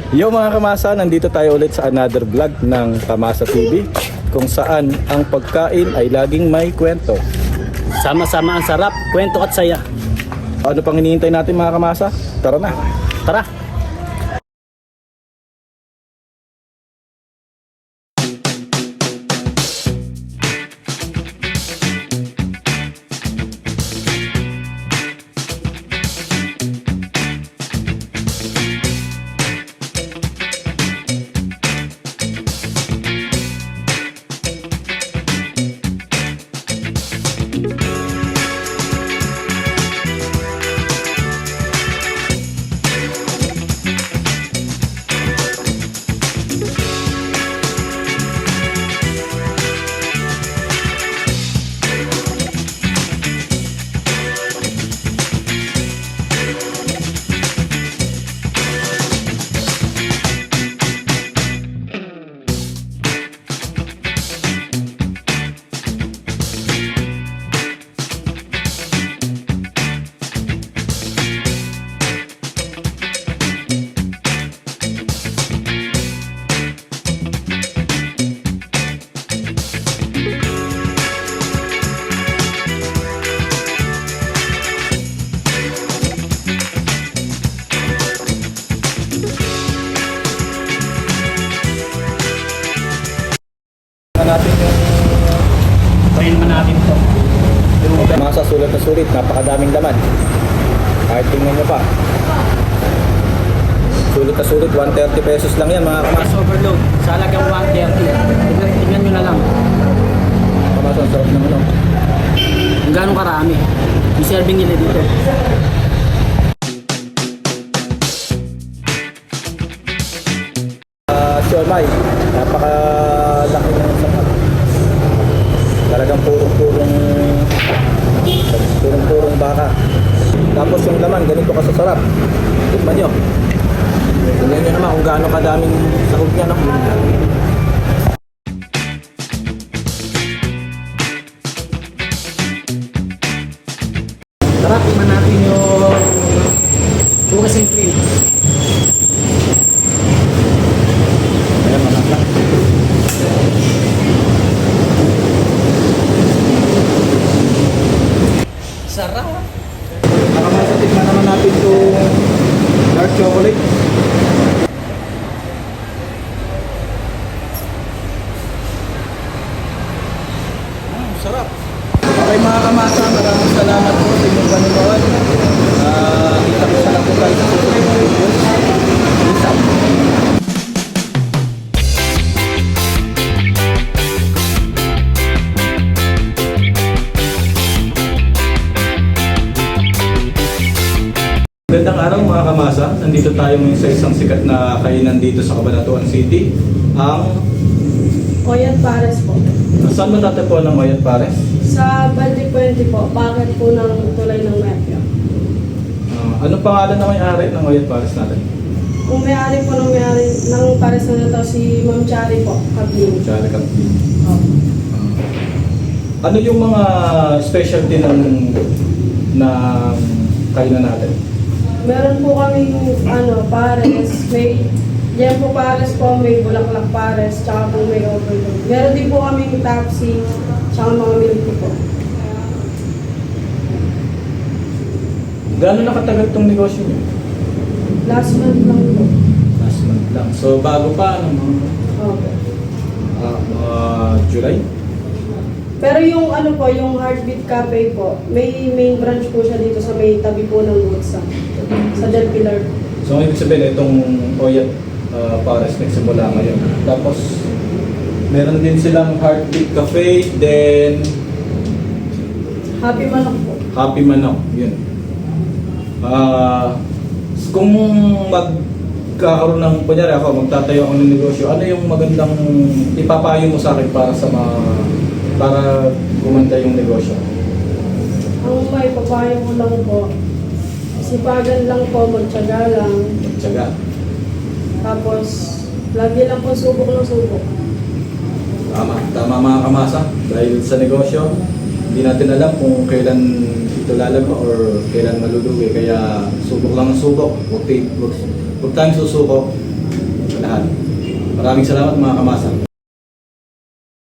Yo mga kamasa, nandito tayo ulit sa another vlog ng Kamasa TV, kung saan ang pagkain ay laging may kwento. Sama-sama ang sarap, kwento at saya. Ano pang hinihintay natin mga kamasa? Tara na! Tara! Natin Pahin man natin ito. yung masa sulit na sulit, napakadaming laman. Kahit tingnan nyo pa. Sulit na sulit, 130 pesos lang yan mga kamasa. Mas overload, sa halagang 130. Tingnan nyo na lang Mga kamasa, ang sarap ng ano. kung gaano karami. Yung serving nila dito. Siomay, napakalaki ng sarap. Talagang purong baka. Tapos yung laman, ganito ka sa sarap. Tikman nyo. Tingnan nyo naman kung gaano kadaming sahog niya, no? Tara, tingnan natin yung bukas and cream. Ayan, manakla. Sarap! Nakamasa, tikman naman natin itong dark chocolate. Sarap. Okay mga kamasa, maraming salamat po sa inyong panonood. Kita ko sa lang po tayo sa susunod na videos. Peace out. Magandang araw mga kamasa, nandito tayo ngayon sa isang sikat na kainan dito sa Cabanatuan City. Ang Oyat Pares po. saan matatagpuan ng Oyat Pares? Sa Baltic 20 po, bakit po ng tulay ng Mepio. Anong pangalan na may-ari ng Oyat Pares natin? Kung may-ari po ng may-ari ng Pares na ito, si Ma'am Chari po, Kabini. Chari Kapti. Oh. Ano yung mga specialty ng kainan natin? Meron po kami Pares, may yan po Pares po, may Bulaklak Pares, tsaka po may overload. Meron din po kami Tapsi, tsaka mga milk tea po. Gano'n nakatagal itong negosyo niyo? Last month lang po. Last month lang. So bago pa, Okay. July? Pero yung yung Heartbeat Cafe po, may main branch po siya dito sa may tabi po ng Woodsa. Sa Del Pilar. So ibig sabihin itong Oyat Pares nagsimula ngayon. Tapos meron din silang Heartbeat Cafe, then Happy Manok po. Happy Manok, yun. Kung magkakaroon ng, kunyari ako, magtatayo ako ng negosyo, ano yung magandang ipapayo mo sa akin para gumanda yung negosyo? Ang may papayo ko lang po, sipagan lang po, magtyaga lang. Magtyaga. Tapos, lagi lang po subok ng subok. Tama mga kamasa. Dahil sa negosyo, hindi natin alam kung kailan ito lalago or kailan malulugi. Kaya subok lang ang subok. Huwag tayong susuko. lahat. Maraming salamat mga kamasa.